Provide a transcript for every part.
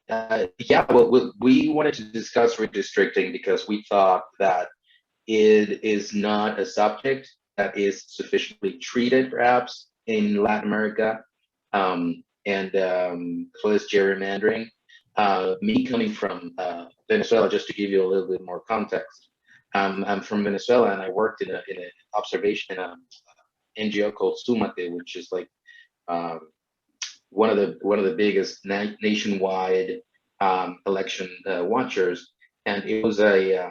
Yeah, well, we wanted to discuss redistricting because we thought that it is not a subject that is sufficiently treated, perhaps, in Latin America, as well as gerrymandering. Me coming from Venezuela, just to give you a little bit more context, I'm from Venezuela, and I worked in an observation NGO called Sumate, which is like um, one of the biggest nationwide election watchers, and it was uh,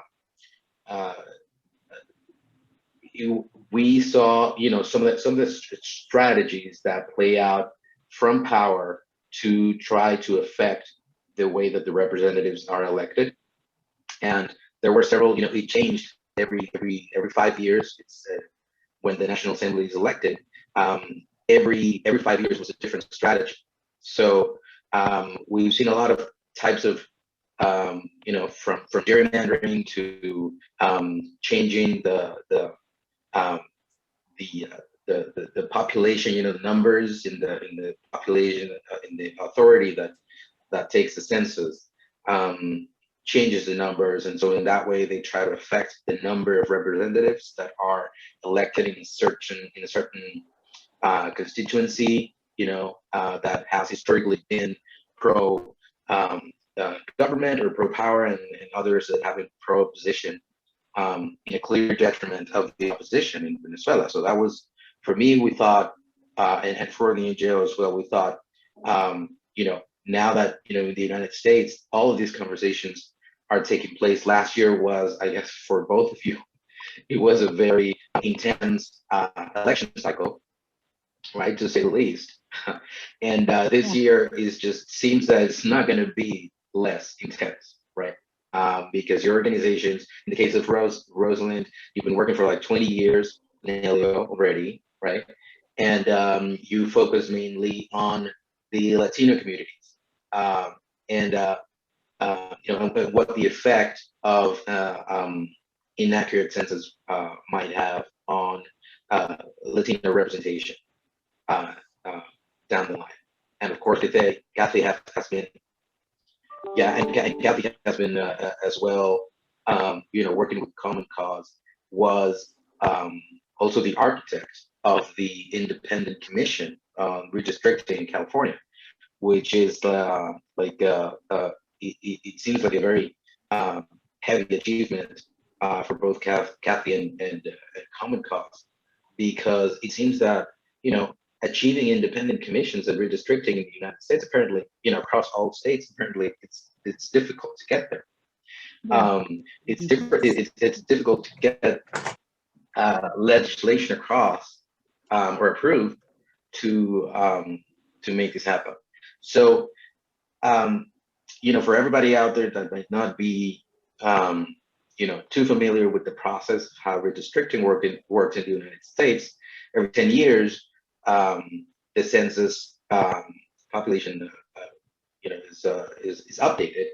we saw, some of the strategies that play out from power to try to affect the way that the representatives are elected. And there were several, it changed every 5 years. It's when the National Assembly is elected. Every 5 years was a different strategy. So we've seen a lot of types of from gerrymandering to changing um, the population, the numbers in the population, in the authority that takes the census, changes the numbers, and so in that way they try to affect the number of representatives that are elected in a certain constituency, that has historically been pro government or pro power, and others that have been pro opposition, in a clear detriment of the opposition in Venezuela. So that was, for me, we thought, and for the NGO as well, we thought, now that, in the United States, all of these conversations are taking place. Last year was, I guess, for both of you, it was a very intense election cycle, right, to say the least. And this year seems that it's not going to be less intense, right? Because your organizations, in the case of Rosalind, you've been working for like 20 years, NALEO already, right? And you focus mainly on the Latino communities, and what the effect of inaccurate census might have on Latino representation down the line. And of course, Kathay has been, and Kathay has been as well, working with Common Cause, was also the architect of the Independent Commission on Redistricting in California, which is it seems like a very heavy achievement for both Kathay and Common Cause, because it seems that, achieving independent commissions and redistricting in the United States, apparently, across all states, apparently it's difficult to get there. Yeah. It's difficult to get legislation across or approved to make this happen. So, for everybody out there that might not be, too familiar with the process of how redistricting works in the United States, every 10 years, the census population, is updated,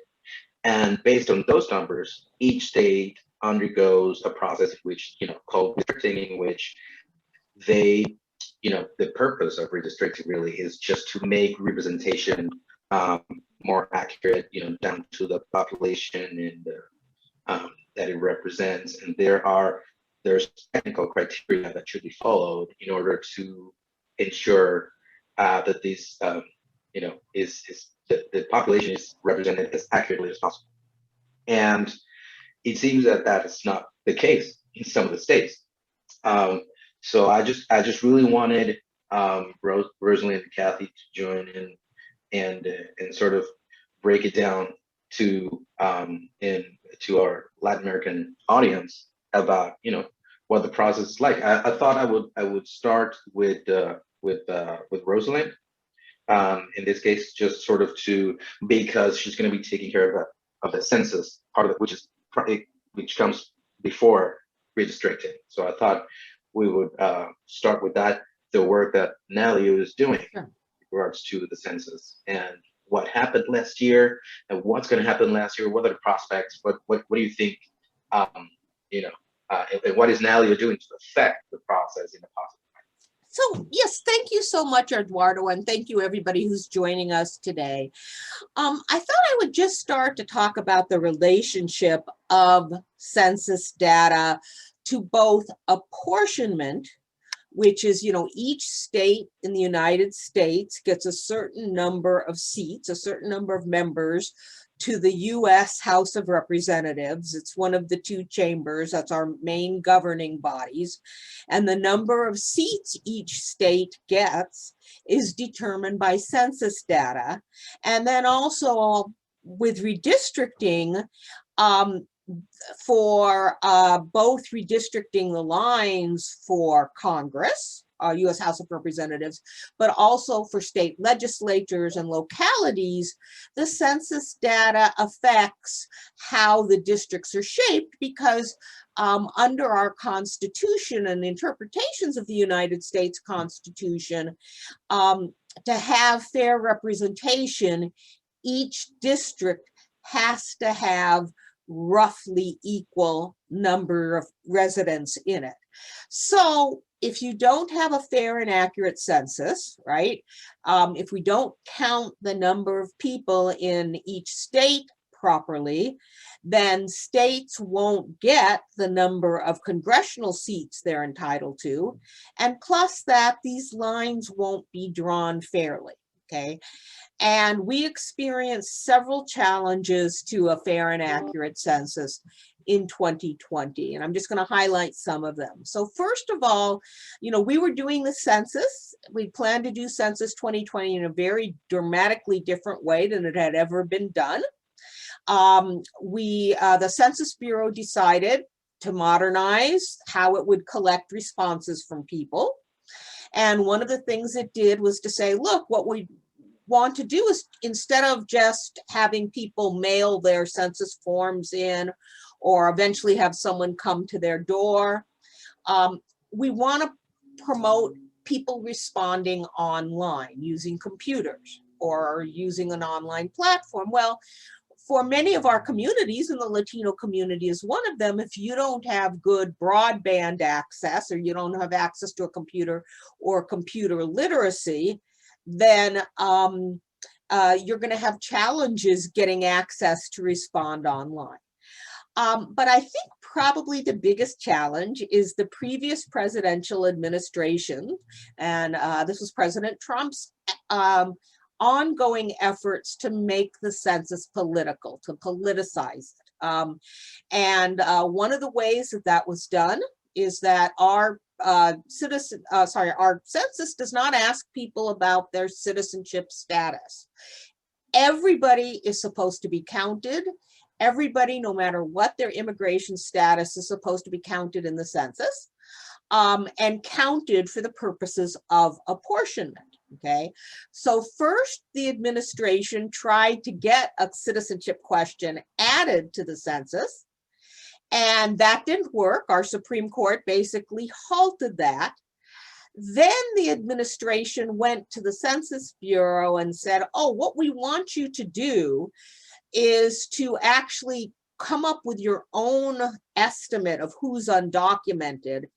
and based on those numbers, each state undergoes a process which, called redistricting, in which they, the purpose of redistricting really is just to make representation more accurate, down to the population and that it represents. And there's technical criteria that should be followed in order to ensure that this, the population is represented as accurately as possible. And it seems that is not the case in some of the states. So I just really wanted Rosalind and Kathay to join in and sort of break it down to our Latin American audience about, what the process is like. I thought I would start with Rosalind, in this case, just sort of because she's going to be taking care of the census part of it, which comes before redistricting. So I thought we would start with that, the work that NALEO is doing in regards to the census, and what happened last year, and what's going to happen last year. What are the prospects? What do you think? And what is NALEO doing to affect the process in a positive way? So yes, thank you so much, Eduardo, and thank you everybody who's joining us today. I thought I would just start to talk about the relationship of census data to both apportionment, which is, each state in the United States gets a certain number of seats, a certain number of members to the US House of Representatives. It's one of the two chambers, that's our main governing bodies. And the number of seats each state gets is determined by census data. And then also with redistricting, for both redistricting the lines for Congress, US House of Representatives, but also for state legislatures and localities, the census data affects how the districts are shaped because under our Constitution and interpretations of the United States Constitution, to have fair representation, each district has to have roughly equal number of residents in it. So if you don't have a fair and accurate census, right? If we don't count the number of people in each state properly, then states won't get the number of congressional seats they're entitled to. And plus that, these lines won't be drawn fairly, okay? And we experienced several challenges to a fair and accurate census in 2020. And I'm just going to highlight some of them. So first of all, we were doing the census. We planned to do census 2020 in a very dramatically different way than it had ever been done. The Census Bureau decided to modernize how it would collect responses from people. And one of the things it did was to say, look, what we want to do is, instead of just having people mail their census forms in or eventually have someone come to their door, we want to promote people responding online using computers or using an online platform. Well, for many of our communities, and the Latino community is one of them, if you don't have good broadband access or you don't have access to a computer or computer literacy, then you're going to have challenges getting access to respond online. But I think probably the biggest challenge is the previous presidential administration, and this was President Trump's ongoing efforts to make the census political, to politicize it. One of the ways that was done is that our census does not ask people about their citizenship status. Everybody is supposed to be counted. Everybody, no matter what their immigration status, is supposed to be counted in the census, and counted for the purposes of apportionment. Okay, so first the administration tried to get a citizenship question added to the census, and that didn't work. Our Supreme Court basically halted that. Then the administration went to the Census Bureau and said, oh, what we want you to do is to actually come up with your own estimate of who's undocumented.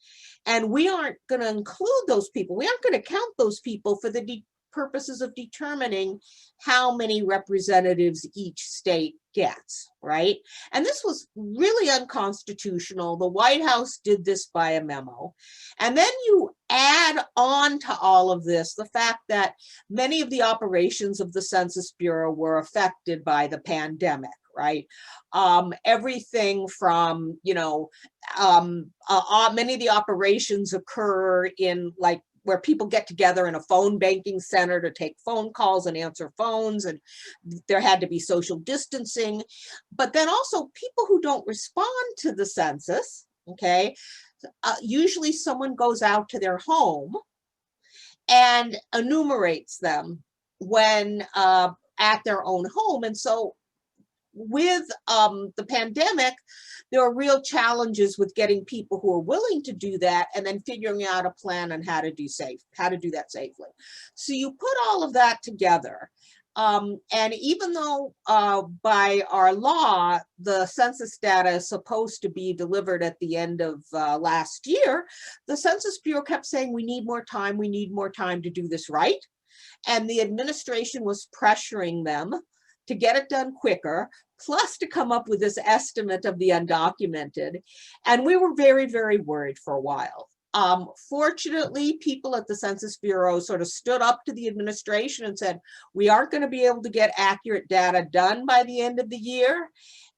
And we aren't going to include those people. We aren't going to count those people for the purposes of determining how many representatives each state gets, right? And this was really unconstitutional. The White House did this by a memo. And then you add on to all of this the fact that many of the operations of the Census Bureau were affected by the pandemic, right? Everything from, many of the operations occur in where people get together in a phone banking center to take phone calls and answer phones, and there had to be social distancing. But then also people who don't respond to the census, okay, usually someone goes out to their home and enumerates them when at their own home. And so with the pandemic, there are real challenges with getting people who are willing to do that and then figuring out a plan on how to do that safely. So you put all of that together, And even though by our law, the census data is supposed to be delivered at the end of last year, the Census Bureau kept saying, we need more time to do this right. And the administration was pressuring them to get it done quicker, plus to come up with this estimate of the undocumented. And we were very, very worried for a while. Fortunately, people at the Census Bureau sort of stood up to the administration and said, we aren't going to be able to get accurate data done by the end of the year.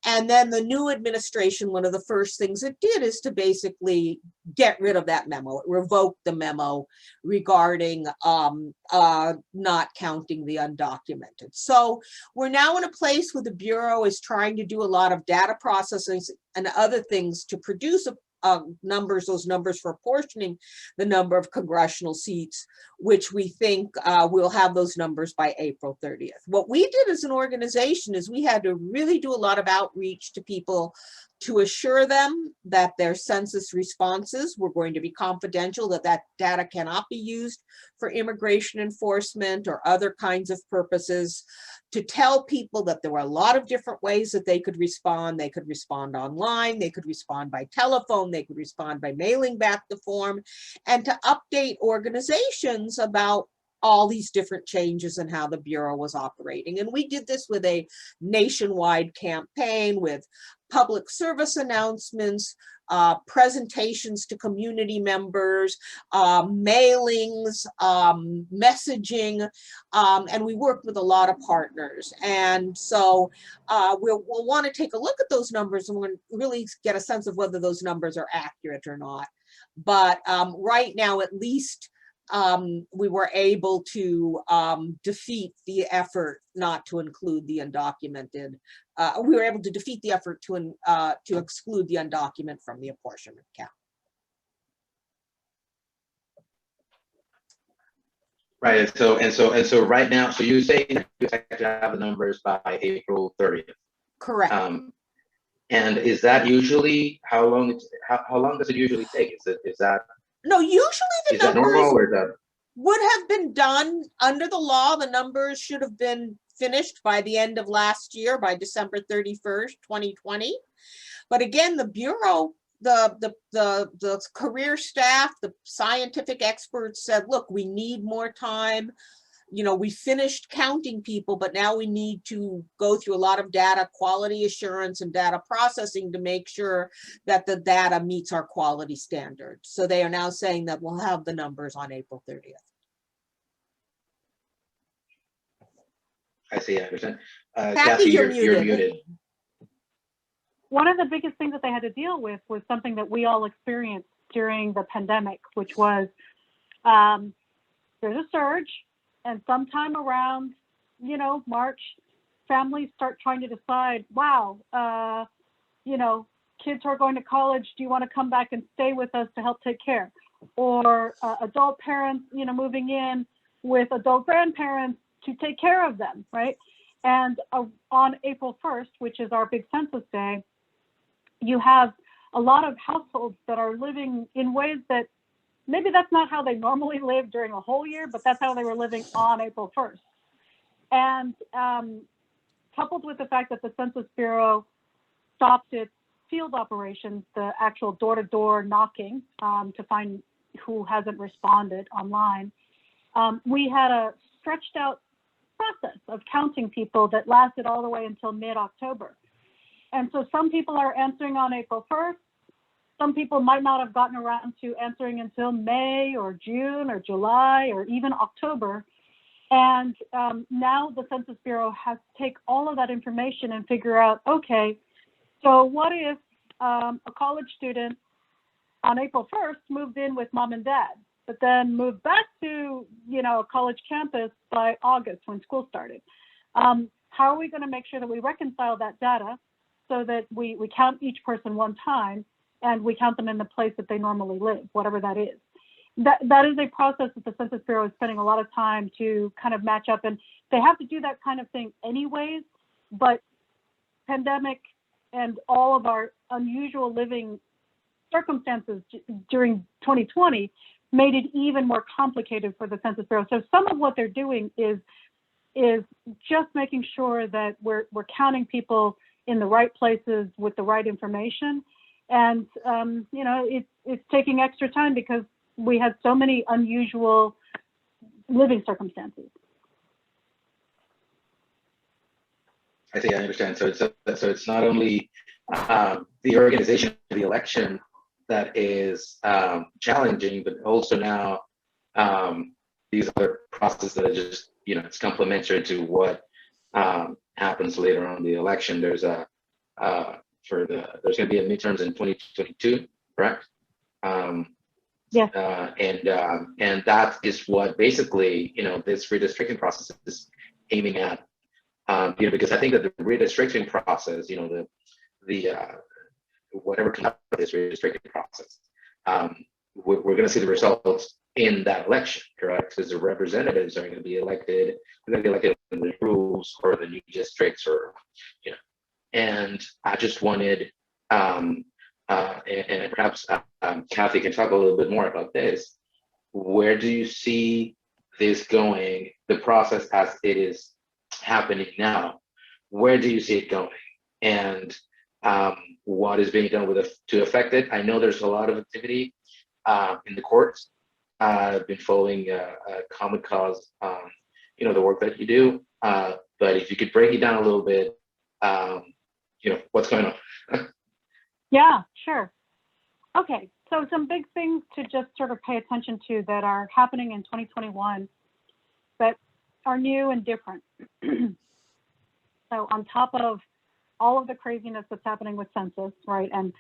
And then the new administration, one of the first things it did is to basically get rid of that memo. It revoked the memo regarding not counting the undocumented. So we're now in a place where the Bureau is trying to do a lot of data processing and other things to produce those numbers for apportioning the number of congressional seats, which we think we'll have those numbers by April 30th. What we did as an organization is we had to really do a lot of outreach to people to assure them that their census responses were going to be confidential, that that data cannot be used for immigration enforcement or other kinds of purposes, to tell people that there were a lot of different ways that they could respond. They could respond online, they could respond by telephone, they could respond by mailing back the form, and to update organizations about all these different changes in how the Bureau was operating. And we did this with a nationwide campaign with public service announcements, presentations to community members, mailings, messaging, and we worked with a lot of partners. And so we'll want to take a look at those numbers and we'll really get a sense of whether those numbers are accurate or not. But right now, at least, we were able to defeat the effort not to include the undocumented. We were able to defeat the effort to exclude the undocumented from the apportionment count. Right, and so right now, so you say you expect to have the numbers by April 30th. Correct. And is that usually how long does it usually take? Is that no? Usually the numbers normal, or is that would have been done under the law. The numbers should have been finished by the end of last year, by December 31st, 2020. But again, the Bureau, the career staff, the scientific experts said, look, we need more time. You know, we finished counting people, but now we need to go through a lot of data quality assurance and data processing to make sure that the data meets our quality standards. So they are now saying that we'll have the numbers on April 30th. I see, I understand. Kathy, you're muted. One of the biggest things that they had to deal with was something that we all experienced during the pandemic, which was there's a surge, and sometime around, you know, March, families start trying to decide, wow, you know, kids who are going to college, do you want to come back and stay with us to help take care? Or adult parents, you know, moving in with adult grandparents to take care of them, right? And on April 1st, which is our big census day, you have a lot of households that are living in ways that maybe that's not how they normally live during a whole year, but that's how they were living on April 1st. And coupled with the fact that the Census Bureau stopped its field operations, the actual door-to-door knocking to find who hasn't responded online, we had a stretched out process of counting people that lasted all the way until mid-October. And so some people are answering on April 1st. Some people might not have gotten around to answering until May or June or July or even October. And now the Census Bureau has to take all of that information and figure out, okay, so what if a college student on April 1st moved in with mom and dad, but then moved back to, you know, a college campus by August when school started? How are we going to make sure that we reconcile that data so that we count each person one time and we count them in the place that they normally live, whatever that is? That is a process that the Census Bureau is spending a lot of time to kind of match up, and they have to do that kind of thing anyways, but pandemic and all of our unusual living circumstances during 2020 made it even more complicated for the Census Bureau. So some of what they're doing is is just making sure that we're counting people in the right places with the right information. And, you know, it's taking extra time because we had so many unusual living circumstances. I think I understand. So it's not only the organization of the election that is challenging, but also now these other processes that are just, you know, it's complementary to what happens later on in the election. There's there's going to be a midterms in 2022, correct? Yes. And that is what basically, you know, this redistricting process is aiming at. You know, because I think that the redistricting process, you know, the whatever comes out of this redistricting process, we're going to see the results in that election, correct? Because the representatives are going to be elected, they're going to be elected in the rules or the new districts, or, you know. And I just wanted, and perhaps Kathy can talk a little bit more about this. Where do you see this going? The process as it is happening now, where do you see it going, and what is being done with it to affect it? I know there's a lot of activity in the courts. I've been following Common Cause, you know, the work that you do, but if you could break it down a little bit, you know, what's going on? Yeah, sure. Okay, so some big things to just sort of pay attention to that are happening in 2021 that are new and different. So on top of all of the craziness that's happening with census, right, and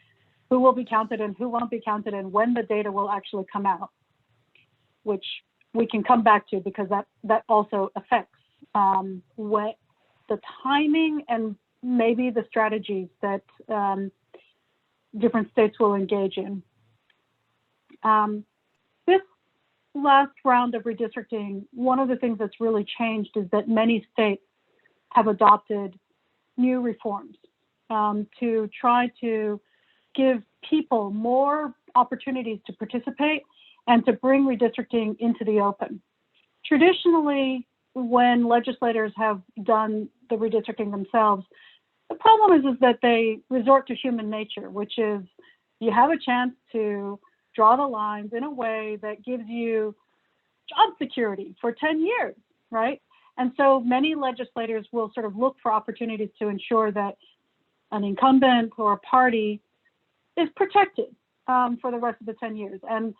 who will be counted and who won't be counted and when the data will actually come out, which we can come back to because that also affects what the timing and maybe the strategies that different states will engage in. This last round of redistricting, one of the things that's really changed is that many states have adopted new reforms to try to give people more opportunities to participate and to bring redistricting into the open. Traditionally, when legislators have done the redistricting themselves, the problem is that they resort to human nature, which is you have a chance to draw the lines in a way that gives you job security for 10 years, right? And so many legislators will sort of look for opportunities to ensure that an incumbent or a party is protected for the rest of the 10 years. And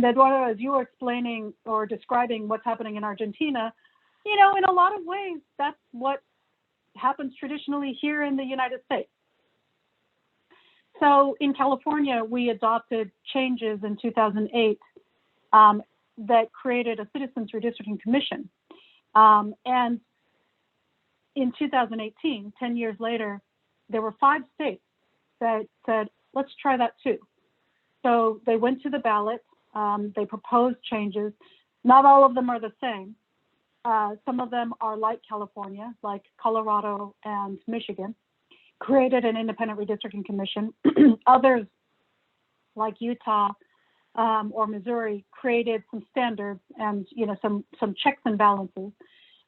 Eduardo, as you were explaining or describing what's happening in Argentina, you know, in a lot of ways, that's what happens traditionally here in the United States. So in California, we adopted changes in 2008 that created a Citizens Redistricting Commission. And in 2018, 10 years later, there were 5 states that said, let's try that too. So they went to the ballot, they proposed changes. Not all of them are the same. Some of them are like California, like Colorado and Michigan, created an independent redistricting commission. Others, like Utah or Missouri, created some standards and, you know, some checks and balances.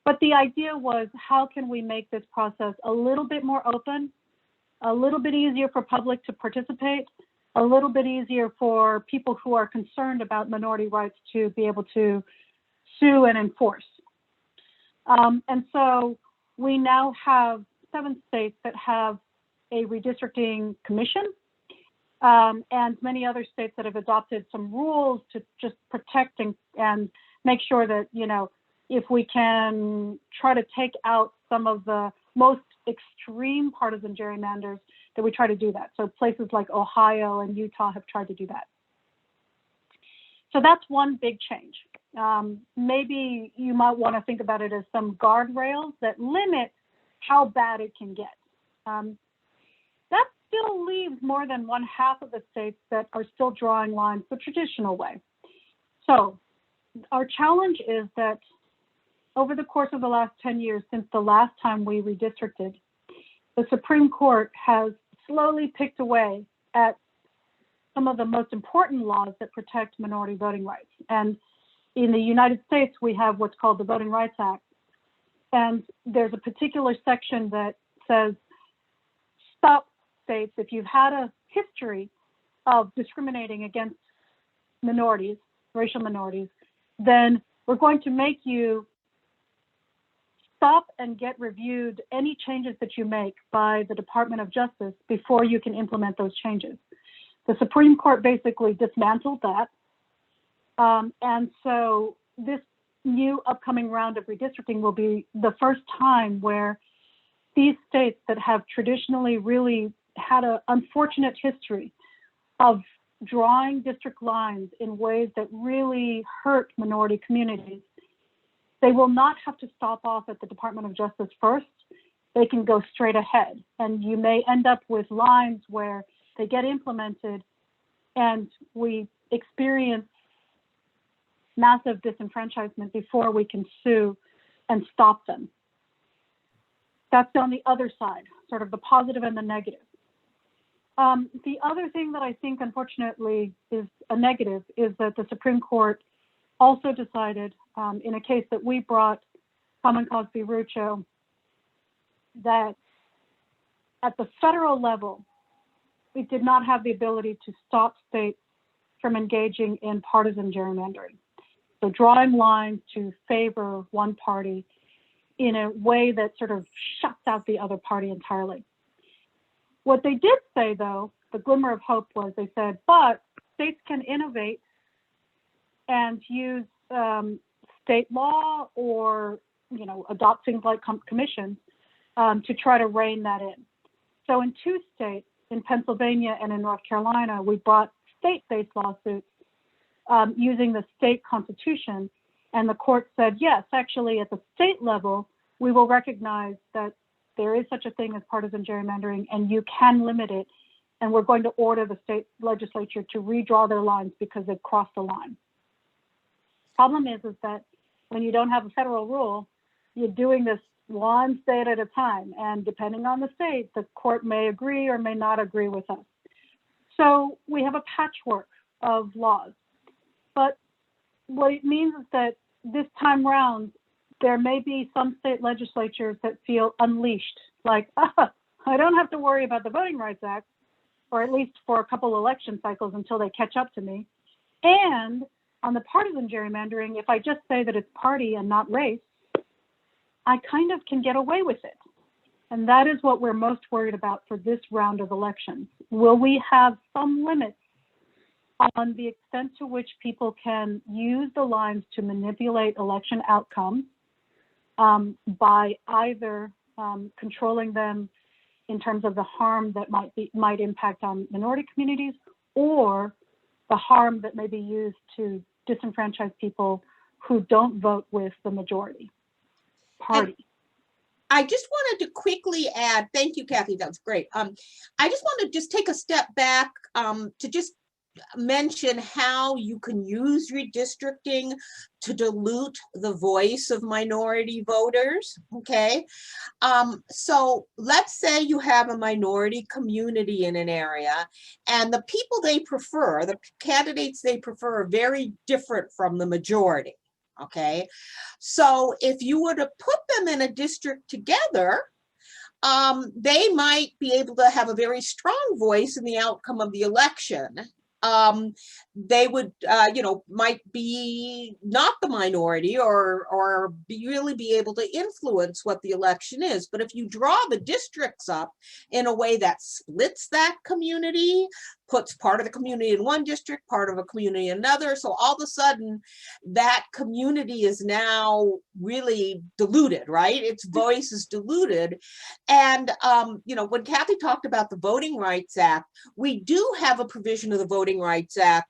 But the idea was, how can we make this process a little bit more open, a little bit easier for public to participate, a little bit easier for people who are concerned about minority rights to be able to sue and enforce. And so we now have 7 states that have a redistricting commission, and many other states that have adopted some rules to just protect and make sure that, you know, if we can try to take out some of the most extreme partisan gerrymanders, that we try to do that. So places like Ohio and Utah have tried to do that. So that's one big change. Maybe you might want to think about it as some guardrails that limit how bad it can get. That still leaves more than 1/2 of the states that are still drawing lines the traditional way. So our challenge is that over the course of the last 10 years, since the last time we redistricted, the Supreme Court has slowly picked away at some of the most important laws that protect minority voting rights. And in the United States, we have what's called the Voting Rights Act. And there's a particular section that says, stop states, if you've had a history of discriminating against minorities, racial minorities, then we're going to make you stop and get reviewed any changes that you make by the Department of Justice before you can implement those changes. The Supreme Court basically dismantled that. And so this new upcoming round of redistricting will be the first time where these states that have traditionally really had an unfortunate history of drawing district lines in ways that really hurt minority communities, they will not have to stop off at the Department of Justice first. They can go straight ahead. And you may end up with lines where they get implemented and we experience massive disenfranchisement before we can sue and stop them. That's on the other side, sort of the positive and the negative. The other thing that I think, unfortunately, is a negative is that the Supreme Court also decided, in a case that we brought, Common Cause v. Rucho, that at the federal level, it did not have the ability to stop states from engaging in partisan gerrymandering. So drawing lines to favor one party in a way that sort of shuts out the other party entirely. What they did say, though, the glimmer of hope was they said, but states can innovate and use state law or, you know, adopt things like commissions to try to rein that in. So in 2 states, in Pennsylvania and in North Carolina, we brought state-based lawsuits using the state constitution. And the court said, yes, actually at the state level, we will recognize that there is such a thing as partisan gerrymandering and you can limit it. And we're going to order the state legislature to redraw their lines because they've crossed the line. Problem is that when you don't have a federal rule, you're doing this one state at a time. And depending on the state, the court may agree or may not agree with us. So we have a patchwork of laws. But what it means is that this time round, there may be some state legislatures that feel unleashed, like, I don't have to worry about the Voting Rights Act, or at least for a couple election cycles until they catch up to me. And on the partisan gerrymandering, if I just say that it's party and not race, I kind of can get away with it. And that is what we're most worried about for this round of elections. Will we have some limits on the extent to which people can use the lines to manipulate election outcomes by either controlling them in terms of the harm that might impact on minority communities, or the harm that may be used to disenfranchise people who don't vote with the majority party. And I just wanted to quickly add, thank you, Kathy, that was great. I just want to just take a step back to just mention how you can use redistricting to dilute the voice of minority voters, okay? So let's say you have a minority community in an area and the people they prefer, the candidates they prefer are very different from the majority, okay? So if you were to put them in a district together, they might be able to have a very strong voice in the outcome of the election. They would, might be not the minority or really be able to influence what the election is. But if you draw the districts up in a way that splits that community, puts part of the community in one district, part of a community in another, so all of a sudden that community is now really diluted, right? Its voice is diluted. And, when Kathy talked about the Voting Rights Act, we do have a provision of the Voting Rights Act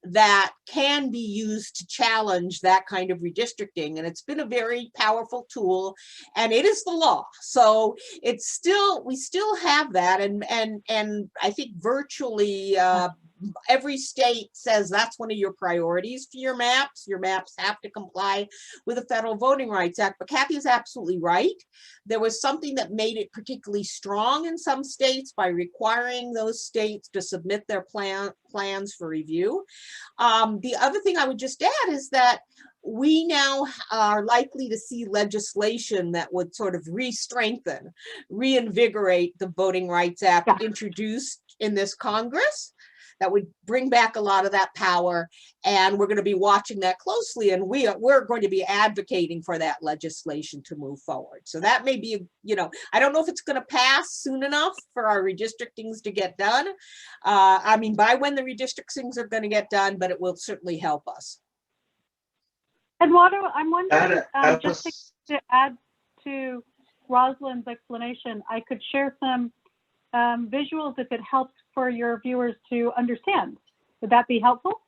that can be used to challenge that kind of redistricting. And it's been a very powerful tool and it is the law. So it's still, we still have that. And I think virtually every state says that's one of your priorities for your maps. Your maps have to comply with the Federal Voting Rights Act. But Kathy is absolutely right. There was something that made it particularly strong in some states by requiring those states to submit their plans for review. The other thing I would just add is that we now are likely to see legislation that would sort of re-strengthen, reinvigorate the Voting Rights Act introduced in this Congress. That would bring back a lot of that power, and we're going to be watching that closely, and we're going to be advocating for that legislation to move forward. So that may be, you know, I don't know if it's going to pass soon enough for our redistrictings to get done. I mean, by when the redistrictings are going to get done, but it will certainly help us. Eduardo, I'm wondering, just to add to Rosalind's explanation, I could share some visuals if it helps for your viewers to understand. Would that be helpful?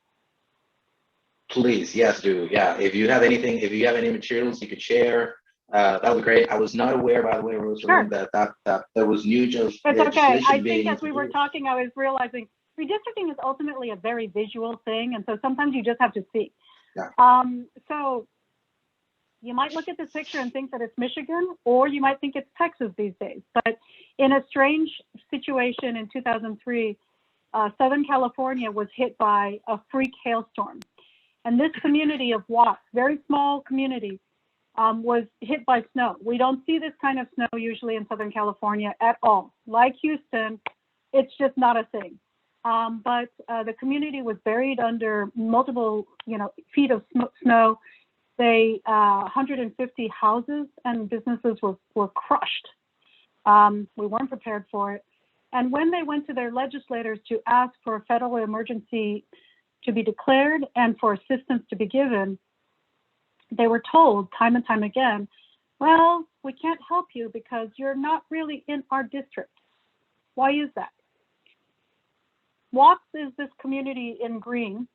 Please, yes, do. Yeah, if you have anything, if you have any materials you could share, that would be great. I was not aware, by the way, Rosalind, that there was new just it's okay. I think as we were talking, I was realizing redistricting is ultimately a very visual thing, and so sometimes you just have to see. Yeah. So you might look at this picture and think that it's Michigan, or you might think it's Texas these days. But in a strange situation in 2003, Southern California was hit by a freak hailstorm. And this community of Watts, very small community, was hit by snow. We don't see this kind of snow usually in Southern California at all. Like Houston, it's just not a thing. But the community was buried under multiple, feet of snow. 150 houses and businesses were crushed. We weren't prepared for it. And when they went to their legislators to ask for a federal emergency to be declared and for assistance to be given, they were told time and time again, well, we can't help you because you're not really in our district. Why is that? Watts is this community in green,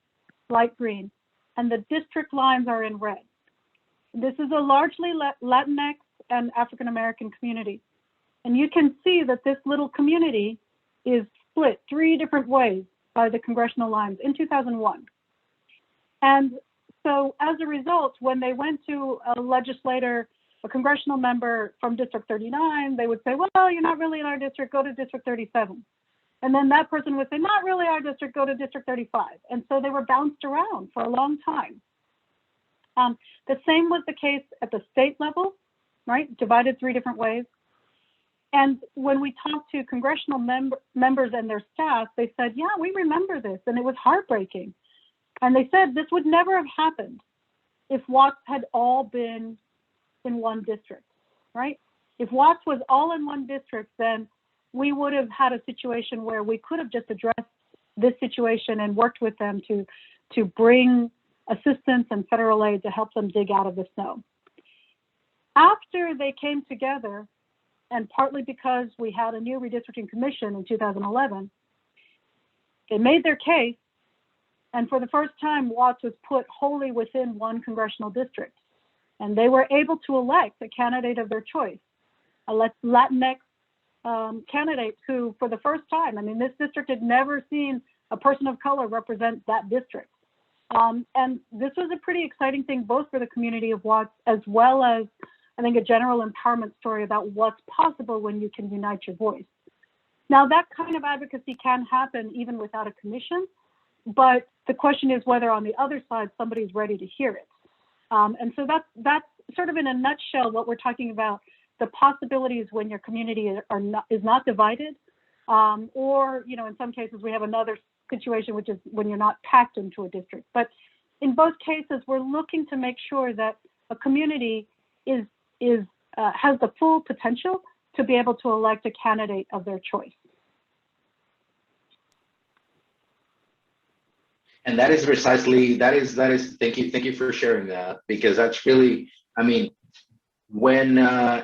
light green, and the district lines are in red. This is a largely Latinx and African-American community. And you can see that this little community is split 3 different ways by the congressional lines in 2001. And so as a result, when they went to a legislator, a congressional member from District 39, they would say, well, you're not really in our district, go to District 37. And then that person would say, not really our district, go to District 35. And so they were bounced around for a long time. The same was the case at the state level, right? Divided 3 different ways. And when we talked to congressional members and their staff, they said, yeah, we remember this, and it was heartbreaking. And they said this would never have happened if Watts had all been in one district, right? If Watts was all in one district, then we would have had a situation where we could have just addressed this situation and worked with them to bring assistance and federal aid to help them dig out of the snow. After they came together, and partly because we had a new redistricting commission in 2011, they made their case, and for the first time, Watts was put wholly within one congressional district. And they were able to elect a candidate of their choice, a Latinx candidate who, for the first time, I mean, this district had never seen a person of color represent that district. And this was a pretty exciting thing, both for the community of Watts, as well as, I think, a general empowerment story about what's possible when you can unite your voice. Now, that kind of advocacy can happen even without a commission, but the question is whether on the other side, somebody's ready to hear it. And so that's sort of in a nutshell what we're talking about, the possibilities when your community is not divided, or, in some cases we have another situation, which is when you're not packed into a district. But in both cases, we're looking to make sure that a community has the full potential to be able to elect a candidate of their choice. And that is precisely, thank you for sharing that, because that's really, I mean, when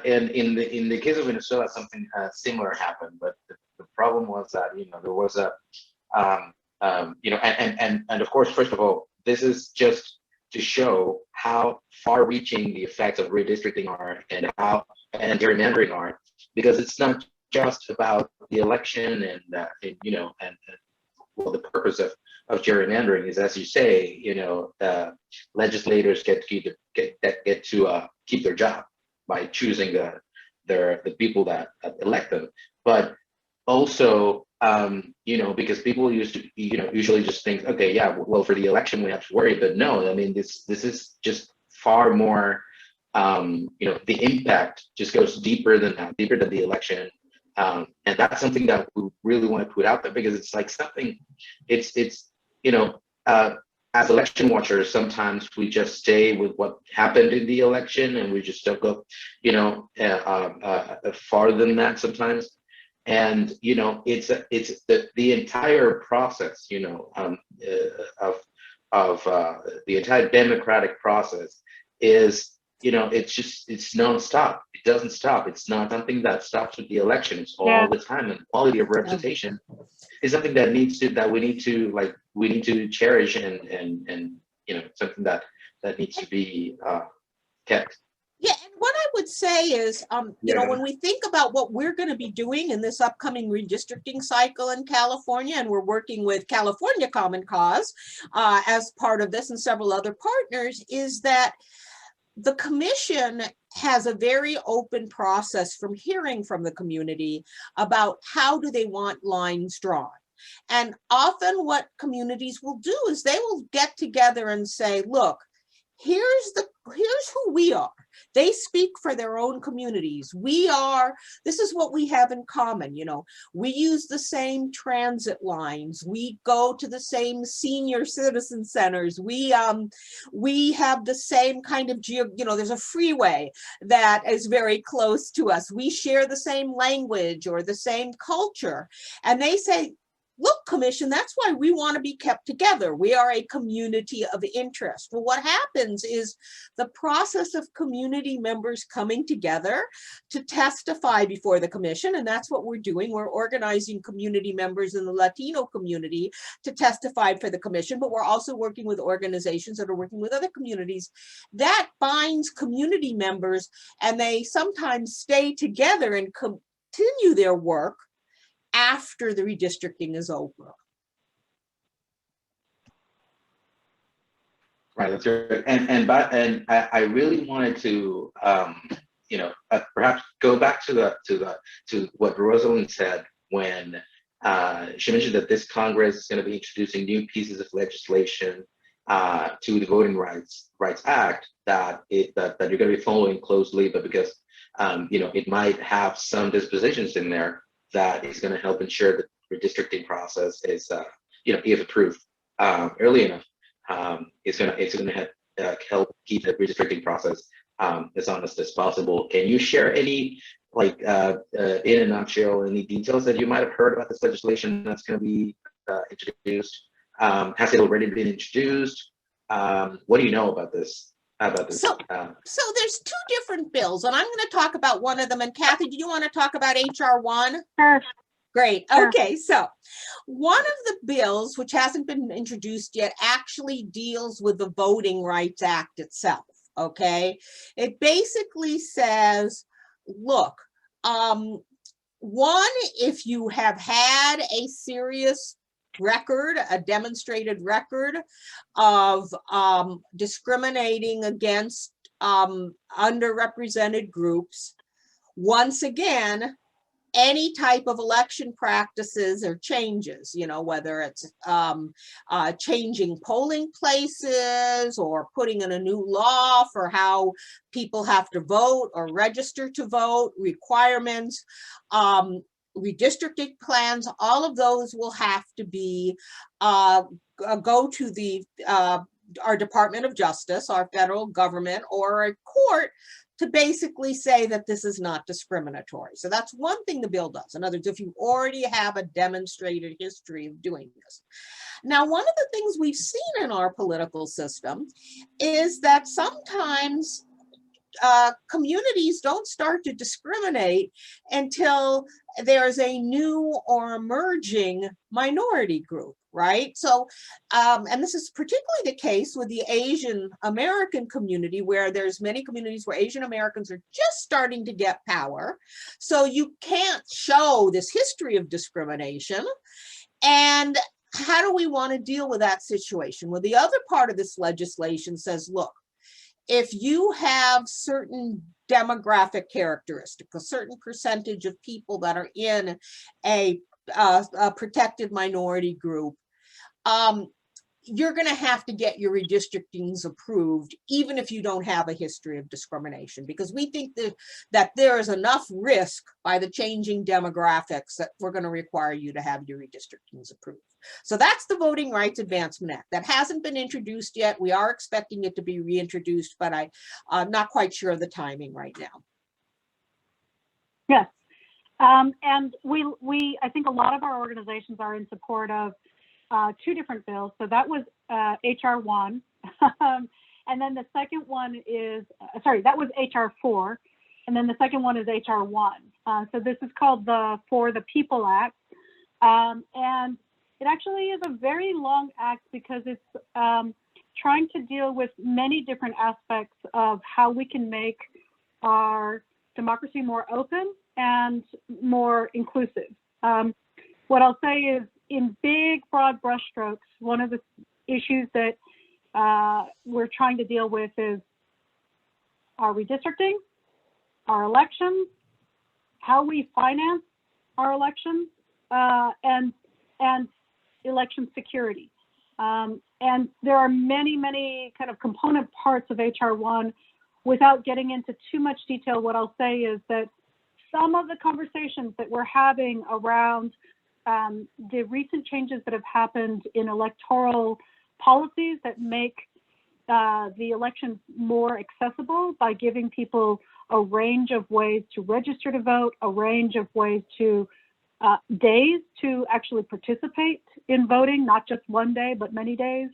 in the case of Venezuela, something similar happened, but the problem was that, there was a, and of course, first of all, this is just to show how far-reaching the effects of redistricting are and gerrymandering are, because it's not just about the election and the purpose of gerrymandering is, as you say, legislators get to keep their job by choosing the people that elect them, but also you know, because people used to, you know, usually just think, okay, yeah, well, for the election we have to worry, but no, I mean, this is just far more, you know, the impact just goes deeper than that, deeper than the election. And that's something that we really want to put out there, because it's like something, it's, you know, as election watchers, sometimes we just stay with what happened in the election and we just don't go, you know, farther than that sometimes. And, you know, it's the entire process, you know, of the entire democratic process is, you know, it's nonstop. It doesn't stop. It's not something that stops with the election. It's all the time. And quality of representation is something that we need to cherish and you know, something that needs to be kept. Yeah, and what I would say is, you know, when we think about what we're going to be doing in this upcoming redistricting cycle in California, and we're working with California Common Cause as part of this and several other partners, is that the commission has a very open process from hearing from the community about how do they want lines drawn. And often what communities will do is they will get together and say, look, here's who we are. They speak for their own communities. This is what we have in common. You know, we use the same transit lines. We go to the same senior citizen centers. We have the same kind of, you know, there's a freeway that is very close to us. We share the same language or the same culture. And they say, look, commission, that's why we want to be kept together. We are a community of interest. Well, what happens is the process of community members coming together to testify before the commission, and that's what we're doing. We're organizing community members in the Latino community to testify for the commission, but we're also working with organizations that are working with other communities. That binds community members, and they sometimes stay together and continue their work after the redistricting is over. Right, that's right. And I really wanted to, you know, perhaps go back to what Rosalind said when she mentioned that this Congress is going to be introducing new pieces of legislation to the Voting Rights Act that you're going to be following closely, but because you know, it might have some dispositions in there that is going to help ensure that the redistricting process is, you know, if approved early enough, it's going to help keep the redistricting process as honest as possible. Can you share any, like, in a nutshell, any details that you might have heard about this legislation that's going to be introduced? Has it already been introduced? What do you know about this? So there's two different bills, and I'm going to talk about one of them. And Kathy, do you want to talk about HR 1? Sure. Great. Sure. Okay, so one of the bills, which hasn't been introduced yet, actually deals with the Voting Rights Act itself. Okay, it basically says, look, one, if you have had a serious record, a demonstrated record of discriminating against underrepresented groups, once again, any type of election practices or changes, you know, whether it's changing polling places or putting in a new law for how people have to vote or register to vote, requirements, redistricting plans, all of those will have to be go to the our Department of Justice, our federal government, or a court to basically say that this is not discriminatory. So that's one thing the bill does. In other words, if you already have a demonstrated history of doing this. Now, one of the things we've seen in our political system is that sometimes communities don't start to discriminate until there's a new or emerging minority group, right? So, and this is particularly the case with the Asian American community, where there's many communities where Asian Americans are just starting to get power. So you can't show this history of discrimination. And how do we want to deal with that situation? Well, the other part of this legislation says, look, if you have certain demographic characteristics, a certain percentage of people that are in a a protected minority group, you're going to have to get your redistrictings approved, even if you don't have a history of discrimination, because we think that there is enough risk by the changing demographics that we're going to require you to have your redistrictings approved. So that's the Voting Rights Advancement Act. That hasn't been introduced yet. We are expecting it to be reintroduced, but I'm not quite sure of the timing right now. Yes. And I think a lot of our organizations are in support of two different bills. So that was HR 1. And then the second one is, that was HR 4. And then the second one is HR 1. So this is called the For the People Act. And it actually is a very long act because it's trying to deal with many different aspects of how we can make our democracy more open and more inclusive. What I'll say is, in big, broad brushstrokes, one of the issues that we're trying to deal with is our redistricting, our elections, how we finance our elections, and election security. And there are many, many kind of component parts of HR 1. Without getting into too much detail, what I'll say is that some of the conversations that we're having around the recent changes that have happened in electoral policies that make the elections more accessible by giving people a range of ways to register to vote, a range of ways to days to actually participate in voting, not just one day, but many days.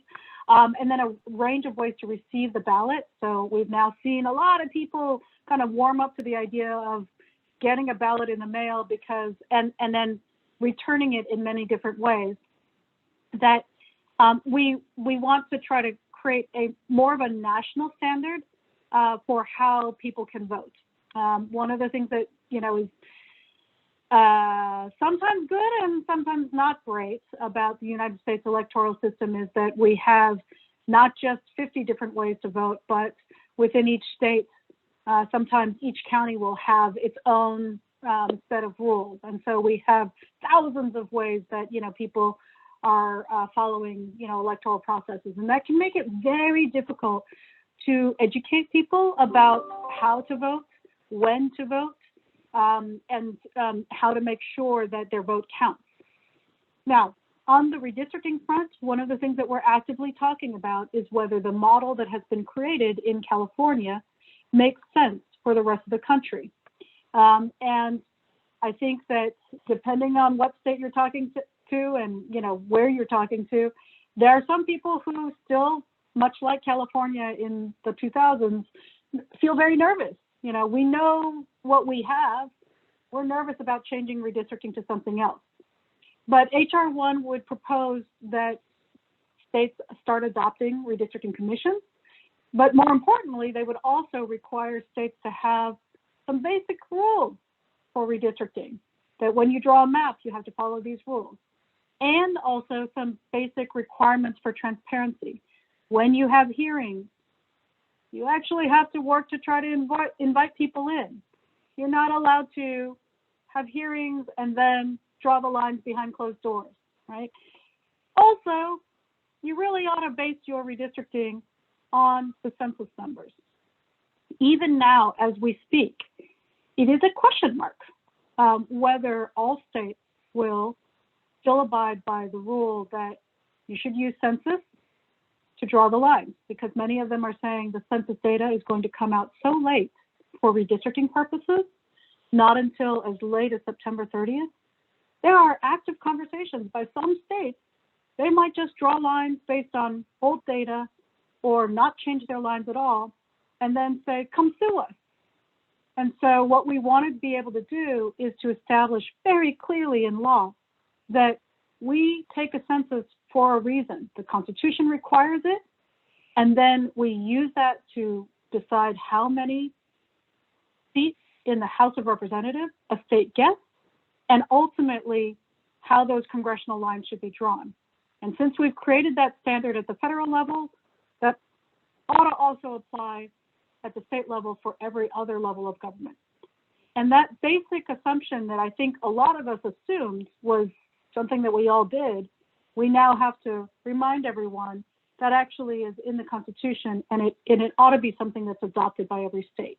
And then a range of ways to receive the ballot. So we've now seen a lot of people kind of warm up to the idea of getting a ballot in the mail because, and then returning it in many different ways. That we want to try to create a more of a national standard for how people can vote. One of the things that, is sometimes good and sometimes not great about the United States electoral system is that we have not just 50 different ways to vote, but within each state, sometimes each county will have its own set of rules. And so we have thousands of ways that, people are following, electoral processes. And that can make it very difficult to educate people about how to vote, when to vote, and how to make sure that their vote counts. Now, on the redistricting front, one of the things that we're actively talking about is whether the model that has been created in California makes sense for the rest of the country. And I think that depending on what state you're talking to and where you're talking to, there are some people who still, much like California in the 2000s, feel very nervous. We know what we have. We're nervous about changing redistricting to something else. But HR 1 would propose that states start adopting redistricting commissions. But more importantly, they would also require states to have some basic rules for redistricting, that when you draw a map, you have to follow these rules. And also some basic requirements for transparency. When you have hearings, you actually have to work to try to invite people in. You're not allowed to have hearings and then draw the lines behind closed doors, right? Also, you really ought to base your redistricting on the census numbers. Even now, as we speak, it is a question mark whether all states will still abide by the rule that you should use census to draw the lines, because many of them are saying the census data is going to come out so late for redistricting purposes, not until as late as September 30th. There are active conversations by some states. They might just draw lines based on old data or not change their lines at all, and then say, come sue us. And so what we want to be able to do is to establish very clearly in law that we take a census for a reason. The Constitution requires it, and then we use that to decide how many seats in the House of Representatives a state gets, and ultimately how those congressional lines should be drawn. And since we've created that standard at the federal level, that ought to also apply at the state level for every other level of government. And that basic assumption that I think a lot of us assumed was something that we all did, we now have to remind everyone that actually is in the Constitution, and it ought to be something that's adopted by every state.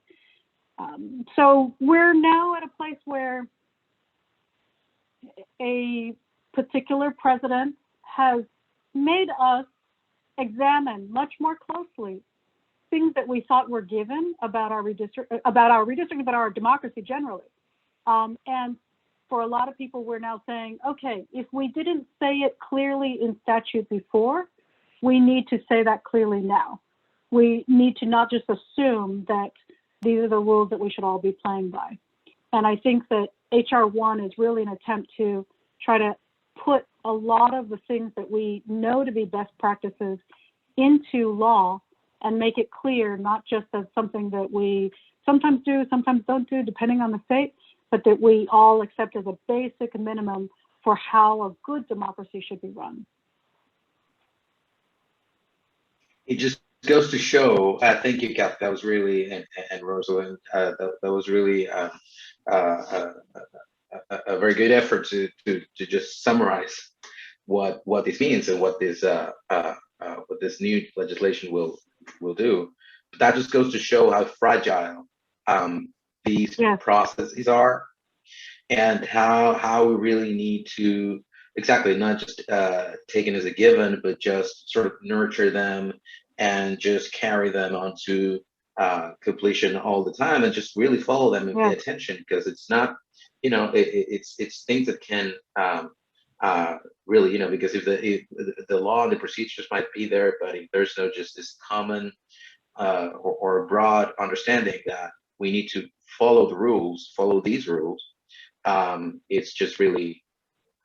So we're now at a place where a particular president has made us examine much more closely things that we thought were given about our redistricting, about our democracy generally. And for a lot of people, we're now saying, okay, if we didn't say it clearly in statute before, we need to say that clearly now. We need to not just assume that these are the rules that we should all be playing by. And I think that HR 1 is really an attempt to try to put a lot of the things that we know to be best practices into law and make it clear, not just as something that we sometimes do, sometimes don't do, depending on the state, but that we all accept as a basic minimum for how a good democracy should be run. It just goes to show, thank you, Kathy, that was really, and Rosalind, that was really a very good effort to just summarize what this means and what this new legislation will do. But that just goes to show how fragile these processes are, and how we really need to exactly not just take it as a given, but just sort of nurture them and just carry them onto completion all the time, and just really follow them and pay attention, because it's not, it's things that can really, because if the law and the procedures might be there, but if there's no just this common or broad understanding that we need to follow the rules, follow these rules, it's just really,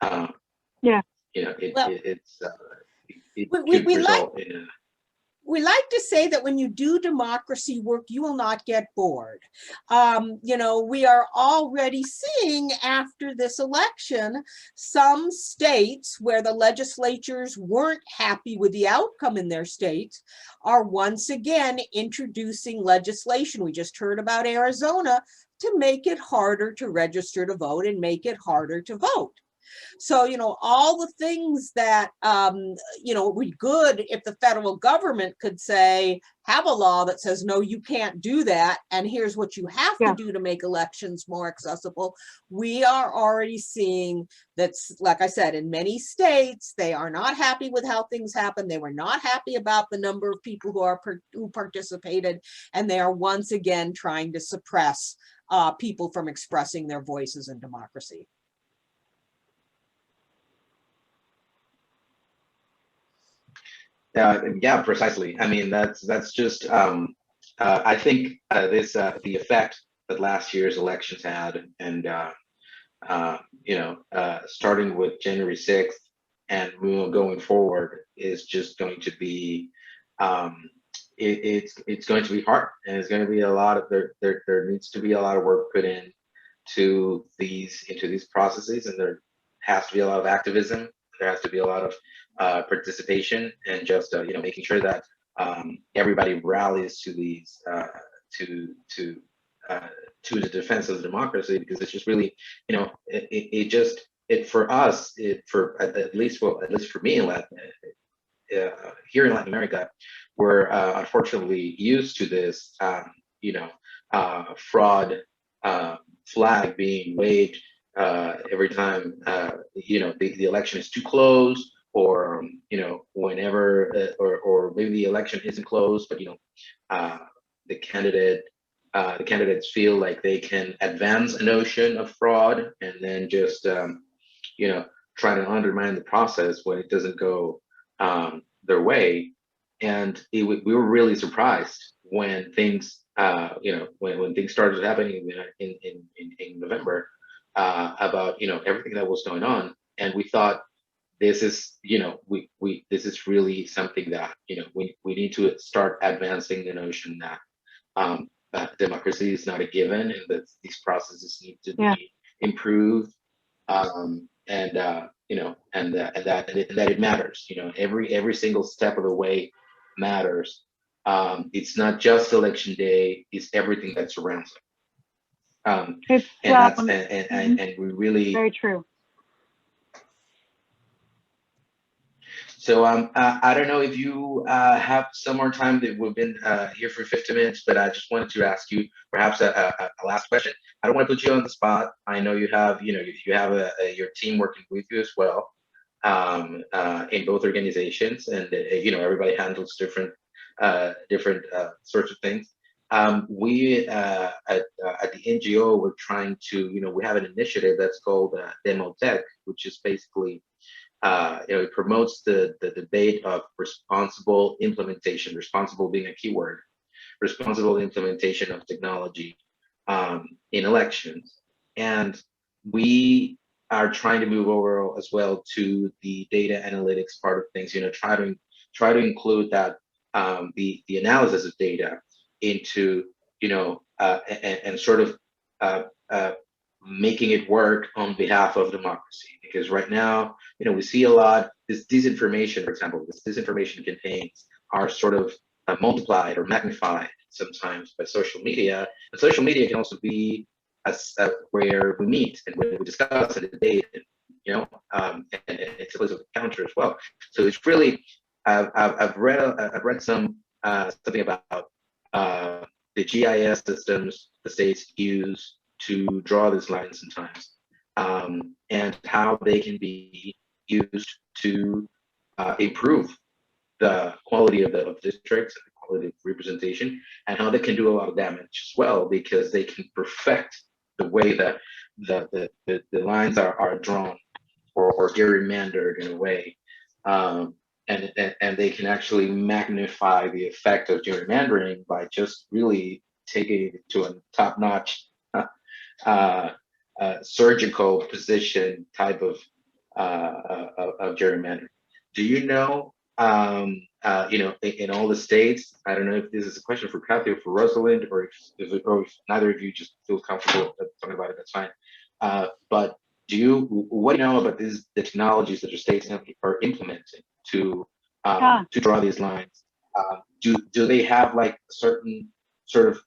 it could result in a. We like to say that when you do democracy work, you will not get bored. We are already seeing after this election, some states where the legislatures weren't happy with the outcome in their states are once again introducing legislation. We just heard about Arizona to make it harder to register to vote and make it harder to vote. So, all the things that, would be good if the federal government could say, have a law that says, no, you can't do that, and here's what you have to do to make elections more accessible. We are already seeing that's, like I said, in many states, they are not happy with how things happen. They were not happy about the number of people who participated, and they are once again trying to suppress people from expressing their voices in democracy. Yeah, precisely. I mean, that's just. I think the effect that last year's elections had, and starting with January 6th and going forward, is just going to be. It's going to be hard, and it's going to be a lot of there needs to be a lot of work put into these processes, and there has to be a lot of activism. There has to be a lot of participation, and just making sure that everybody rallies to these to the defense of democracy, because it's just really for us, at least for me in Latin, here in Latin America, we're unfortunately used to this fraud flag being waved every time the election is too close, or whenever or maybe the election isn't closed, but the candidates feel like they can advance a notion of fraud, and then just try to undermine the process when it doesn't go their way. And we were really surprised when things when things started happening in November, about everything that was going on, and we thought, this is this is really something that we need to start advancing the notion that democracy is not a given, and that these processes need to be improved, and that it matters. Every single step of the way matters. It's not just election day; it's everything that surrounds it. It's And that's mhm, and we really. very true. So I don't know if you have some more time. That we've been here for 50 minutes, but I just wanted to ask you perhaps a last question. I don't want to put you on the spot. I know you have, you have your team working with you as well, in both organizations, and everybody handles different sorts of things. We at the NGO, we're trying to, we have an initiative that's called Demo Tech, which is basically it promotes the debate of responsible implementation, responsible being a keyword, responsible implementation of technology in elections. And we are trying to move over as well to the data analytics part of things, try to include that the analysis of data into, and sort of making it work on behalf of democracy. Because right now, we see a lot, this disinformation, for example, this disinformation campaigns are sort of multiplied or magnified sometimes by social media. But social media can also be where we meet and where we discuss and debate, and it's a place of counter as well. So it's really, I've read something about the GIS systems the states use to draw these lines sometimes, and how they can be used to improve the quality of the districts and the quality of representation, and how they can do a lot of damage as well, because they can perfect the way that the lines are drawn or gerrymandered in a way, and they can actually magnify the effect of gerrymandering by just really taking it to a top-notch surgical position type of gerrymandering. Do you know, in all the states, I don't know if this is a question for Kathy or for Rosalind, or if neither of you just feel comfortable talking about it, that's fine. But what do you know about the technologies that your states are implementing to draw these lines? Do they have like certain sort of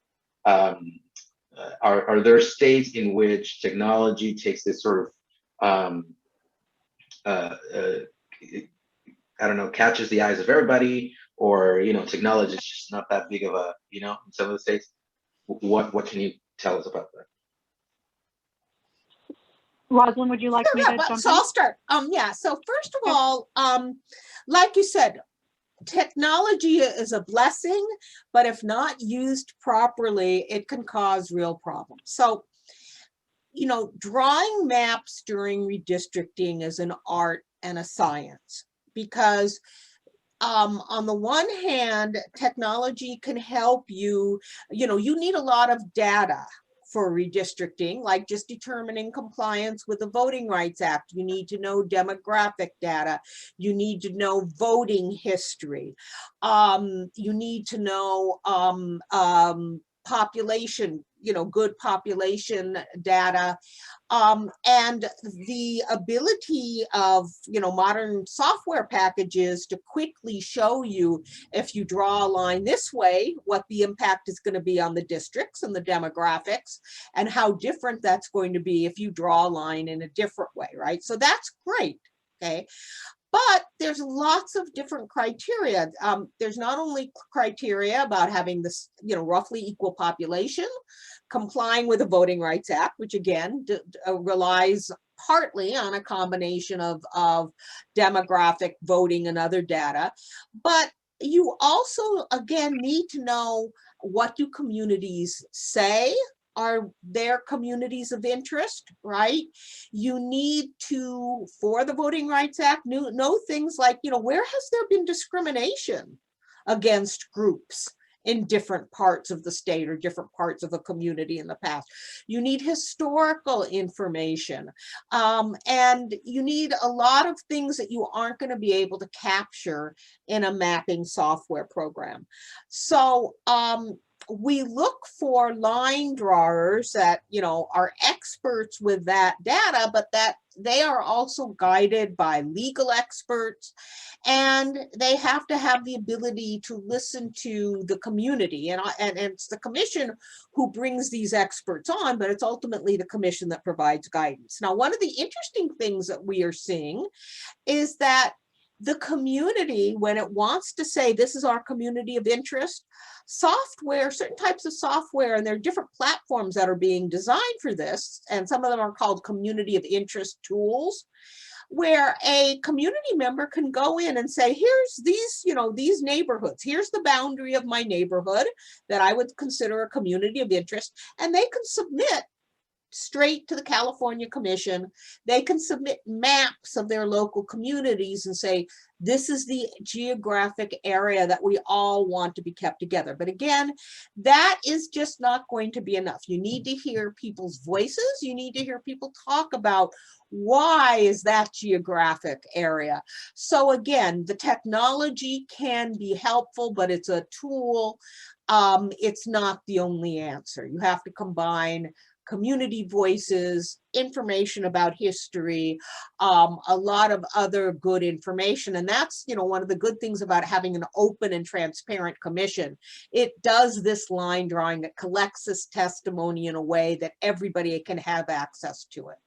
are there states in which technology takes this sort of I don't know, catches the eyes of everybody, or technology is just not that big of a, in some of the states? What can you tell us about that? Rosalind, would you like me to jump in? So I'll start. Yeah. So first of all, like you said, technology is a blessing, but if not used properly, it can cause real problems. So, drawing maps during redistricting is an art and a science, because on the one hand, technology can help you, you need a lot of data for redistricting, like just determining compliance with the Voting Rights Act. You need to know demographic data. You need to know voting history. You need to know population, good population data. And the ability of, modern software packages to quickly show you, if you draw a line this way, what the impact is going to be on the districts and the demographics, and how different that's going to be if you draw a line in a different way, right? So that's great, okay? But there's lots of different criteria. There's not only criteria about having this, roughly equal population, complying with the Voting Rights Act, which again relies partly on a combination of demographic, voting, and other data. But you also, again, need to know, what do communities say are their communities of interest, right? You need to, for the Voting Rights Act, know things like, where has there been discrimination against groups in different parts of the state or different parts of a community in the past? You need historical information, and you need a lot of things that you aren't going to be able to capture in a mapping software program. So we look for line drawers that, are experts with that data, but that they are also guided by legal experts, and they have to have the ability to listen to the community. And it's the commission who brings these experts on, but it's ultimately the commission that provides guidance. Now, one of the interesting things that we are seeing is that the community, when it wants to say this is our community of interest, software, certain types of software, and there are different platforms that are being designed for this, and some of them are called community of interest tools, where a community member can go in and say, here's these, these neighborhoods, here's the boundary of my neighborhood that I would consider a community of interest, and they can submit straight to the California Commission. They can submit maps of their local communities and say, this is the geographic area that we all want to be kept together. But again, that is just not going to be enough. You need to hear people's voices. You need to hear people talk about why is that geographic area. So again, the technology can be helpful, but it's a tool. It's not the only answer. You have to combine community voices, information about history, a lot of other good information. And that's, one of the good things about having an open and transparent commission. It does this line drawing, it collects this testimony in a way that everybody can have access to it.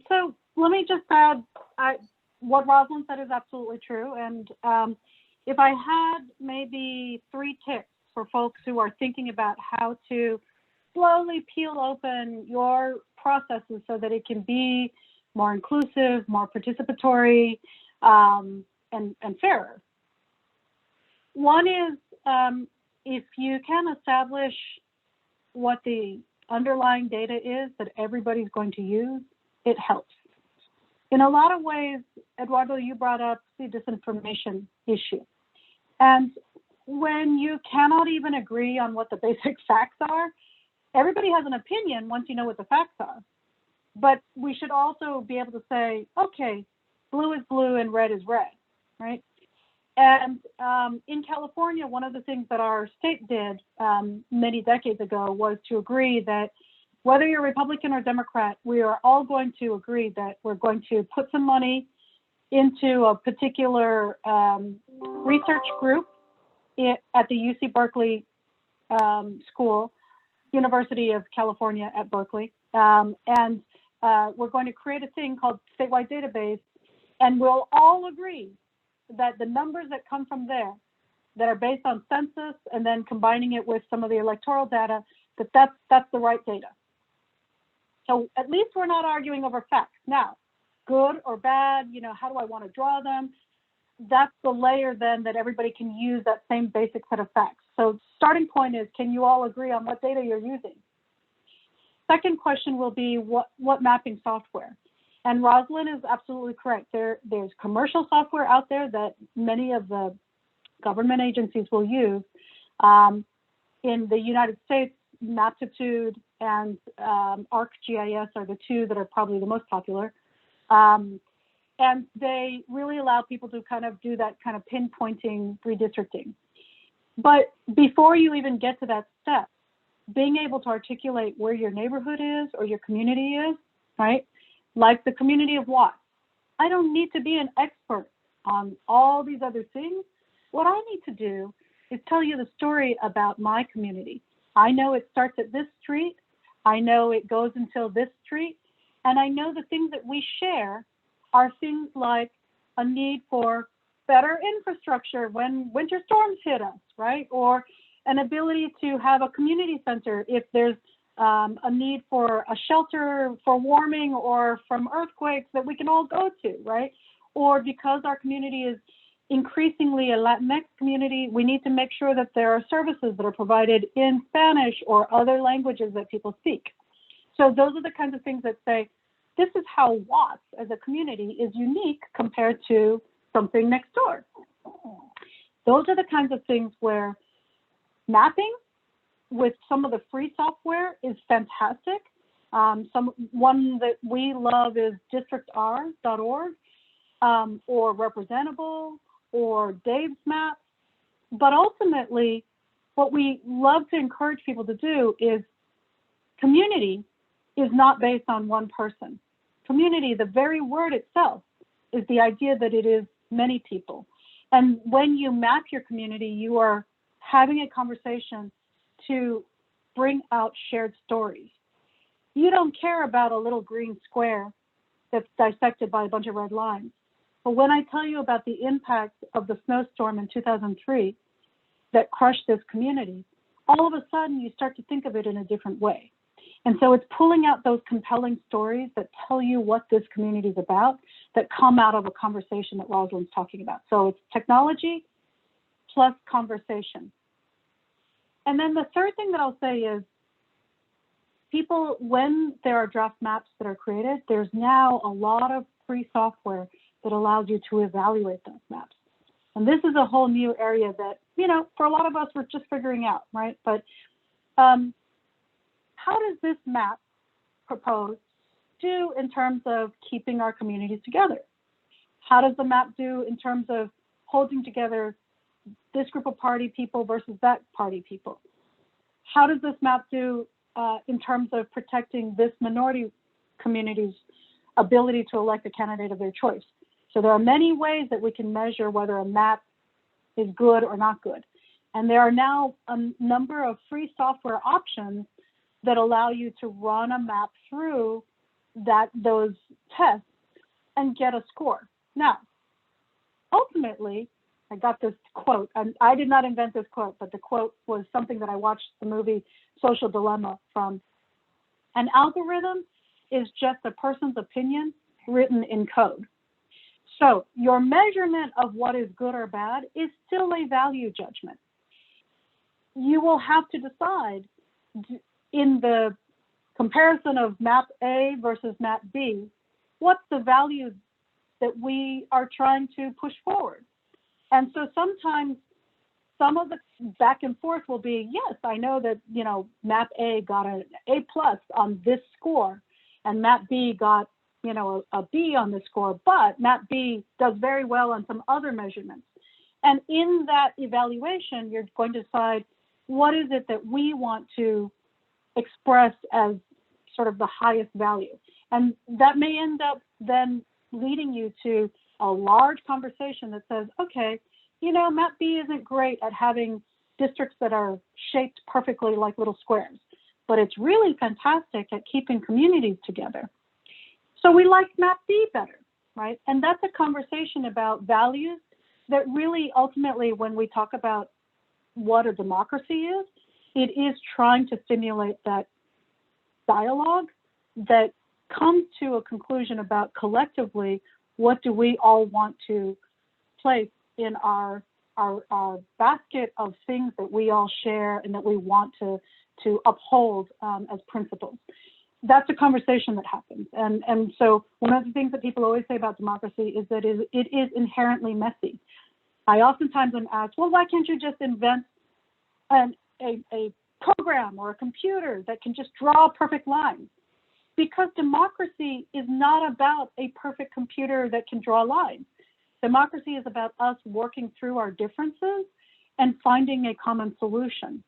So let me just add, what Rosalind said is absolutely true. And if I had maybe 3 tips for folks who are thinking about how to slowly peel open your processes so that it can be more inclusive, more participatory, and fairer. One is, if you can establish what the underlying data is that everybody's going to use, it helps. In a lot of ways, Eduardo, you brought up the disinformation issue. And when you cannot even agree on what the basic facts are, everybody has an opinion once you know what the facts are. But we should also be able to say, okay, blue is blue and red is red, right? And in California, one of the things that our state did many decades ago was to agree that whether you're Republican or Democrat, we are all going to agree that we're going to put some money into a particular research group at the UC Berkeley School, University of California at Berkeley. And we're going to create a thing called Statewide Database, and we'll all agree that the numbers that come from there that are based on census and then combining it with some of the electoral data, that's the right data. So at least we're not arguing over facts. Now, good or bad, how do I want to draw them? That's the layer then that everybody can use that same basic set of facts. So starting point is, can you all agree on what data you're using? Second question will be what mapping software? And Rosalind is absolutely correct. There's commercial software out there that many of the government agencies will use. In the United States, Maptitude and ArcGIS are the 2 that are probably the most popular. And they really allow people to kind of do that kind of pinpointing redistricting. But before you even get to that step, being able to articulate where your neighborhood is or your community is, right? Like the community of Watts. I don't need to be an expert on all these other things. What I need to do is tell you the story about my community. I know it starts at this street. I know it goes until this street. And I know the things that we share are things like a need for better infrastructure when winter storms hit us, right? Or an ability to have a community center if there's a need for a shelter for warming or from earthquakes that we can all go to, right? Or because our community is increasingly a Latinx community, we need to make sure that there are services that are provided in Spanish or other languages that people speak. So those are the kinds of things that say, this is how Watts as a community is unique compared to something next door. Those are the kinds of things where mapping with some of the free software is fantastic. One that we love is districtr.org or Representable or Dave's Maps. But ultimately, what we love to encourage people to do is community is not based on one person. Community, the very word itself, is the idea that it is many people. And when you map your community, you are having a conversation to bring out shared stories. You don't care about a little green square that's dissected by a bunch of red lines. But when I tell you about the impact of the snowstorm in 2003 that crushed this community, all of a sudden you start to think of it in a different way. And so it's pulling out those compelling stories that tell you what this community is about, that come out of a conversation that Rosalind's talking about. So it's technology plus conversation. And then the third thing that I'll say is, people, when there are draft maps that are created, there's now a lot of free software that allows you to evaluate those maps. And this is a whole new area that, you know, for a lot of us, we're just figuring out, right? But how does this map proposed do in terms of keeping our communities together? How does the map do in terms of holding together this group of party people versus that party people? How does this map do in terms of protecting this minority community's ability to elect a candidate of their choice? So there are many ways that we can measure whether a map is good or not good. And there are now a number of free software options that allow you to run a map through those tests and get a score. Now, ultimately, I got this quote, and I did not invent this quote, but the quote was something that I watched the movie Social Dilemma from. An algorithm is just a person's opinion written in code. So your measurement of what is good or bad is still a value judgment. You will have to decide in the comparison of map A versus map B, what's the value that we are trying to push forward? And so sometimes some of the back and forth will be, yes, I know that, you know, map A got an A+ on this score, and map B got, you know, a B on this score, but map B does very well on some other measurements. And in that evaluation, you're going to decide, what is it that we want to express as sort of the highest value? And that may end up then leading you to a large conversation that says, okay, you know, map B isn't great at having districts that are shaped perfectly like little squares, but it's really fantastic at keeping communities together. So we like map B better, right? And that's a conversation about values that really ultimately, when we talk about what a democracy is, it is trying to stimulate that dialogue that comes to a conclusion about collectively, what do we all want to place in our basket of things that we all share and that we want to uphold as principles. That's a conversation that happens. And so one of the things that people always say about democracy is that it is inherently messy. I oftentimes am asked, well, why can't you just invent a program or a computer that can just draw perfect lines? Because democracy is not about a perfect computer that can draw lines. Democracy is about us working through our differences and finding a common solution.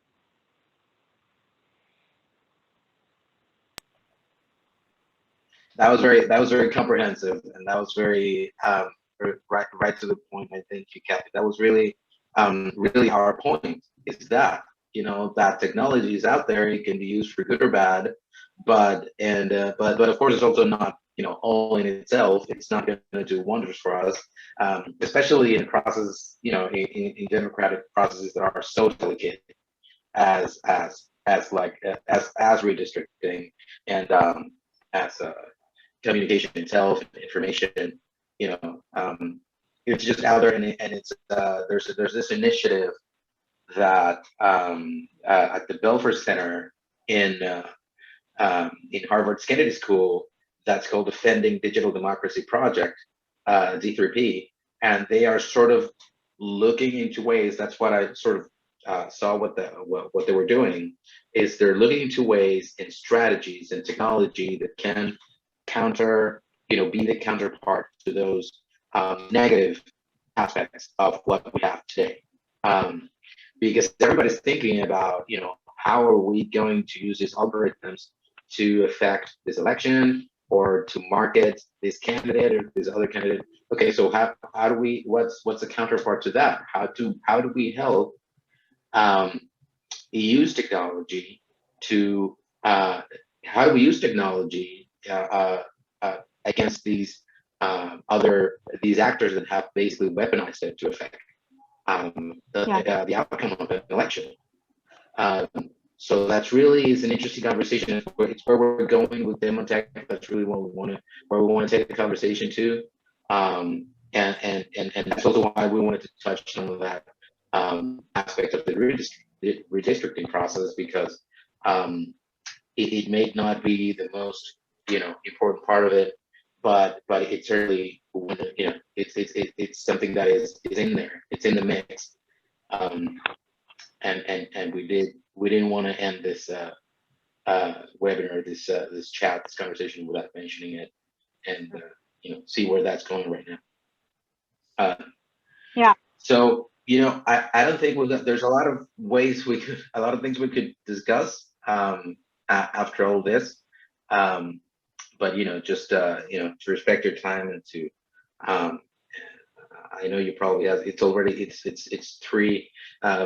That was very comprehensive, and that was very right to the point. I think you, Kathy. That was really our point. Is that, you know, that technology is out there. It can be used for good or bad, but of course it's also not, you know, all in itself. It's not going to do wonders for us, especially in processes, you know, in democratic processes that are so delicate as redistricting and as communication itself, information. You know, it's just out there, and it's there's this initiative that at the Belfer Center in Harvard's Kennedy School, that's called Defending Digital Democracy Project, D3P, and they are sort of looking into ways. That's what I sort of saw what they were doing, is they're looking into ways and strategies and technology that can counter, you know, be the counterpart to those negative aspects of what we have today. Because everybody's thinking about, you know, how are we going to use these algorithms to affect this election or to market this candidate or this other candidate. Okay, so how do we, what's the counterpart to that? How do we help use technology to how do we use technology against these these actors that have basically weaponized it to affect the outcome of an election? So that's really is an interesting conversation. It's where we're going with Demotech. That's really what we want to take the conversation to, and that's also why we wanted to touch some of that aspect of the redistricting process, because it may not be the most important part of it, but it's certainly it's something that is in there. It's in the mix, and we didn't want to end this webinar, this chat, this conversation without mentioning it, and see where that's going right now. So I don't think there's a lot of ways a lot of things we could discuss after all this, but just to respect your time and to I know you probably have. It's 3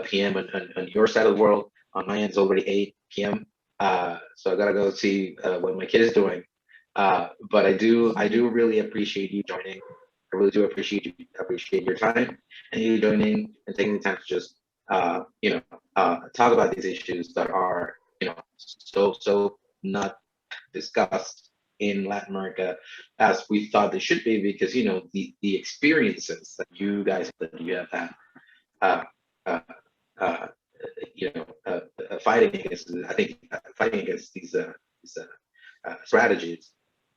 p.m. on your side of the world. On my end, it's already 8 p.m. So I gotta go see what my kid is doing. But I do really appreciate you joining. I really do appreciate your time and you joining and taking the time to just talk about these issues that are so not discussed in Latin America as we thought they should be, because the experiences that you have had fighting against, I think fighting against these strategies,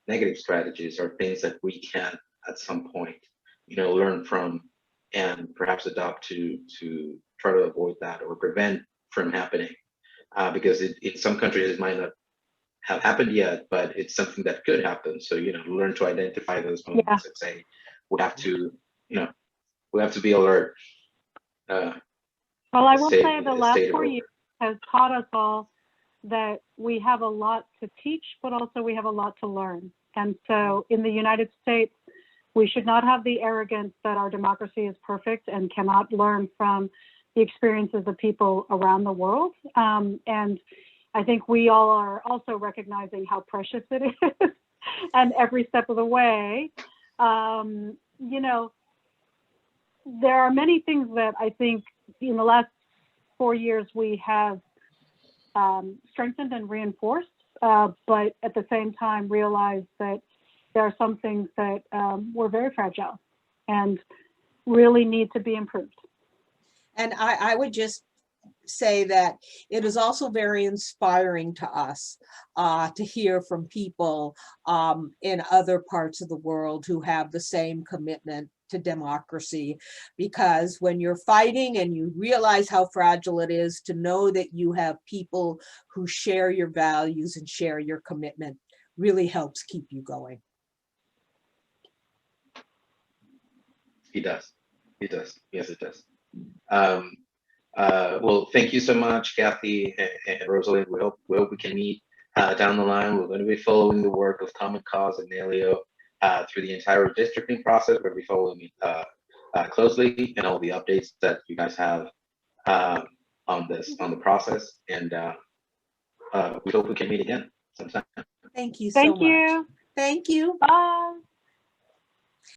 negative strategies, are things that we can at some point learn from and perhaps adopt to try to avoid that or prevent from happening, because in some countries it might not have happened yet, but it's something that could happen. So learn to identify those moments and say we have to be alert. Well, I will say the last 4 years has taught us all that we have a lot to teach, but also we have a lot to learn. And so in the United States, we should not have the arrogance that our democracy is perfect and cannot learn from the experiences of people around the world. And I think we all are also recognizing how precious it is and every step of the way. There are many things that I think in the last 4 years we have strengthened and reinforced, but at the same time realized that there are some things that were very fragile and really need to be improved. And I would just say that it is also very inspiring to us to hear from people in other parts of the world who have the same commitment to democracy, because when you're fighting and you realize how fragile it is, to know that you have people who share your values and share your commitment really helps keep you going. It does. Yes, it does. Well, thank you so much, Kathy and Rosalind. We hope we can meet down the line. We're going to be following the work of Common Cause and NALEO through the entire redistricting process. We're going to be following it closely, and all the updates that you guys have on the process. And we hope we can meet again sometime. Thank you so much. Thank you. Thank you. Bye.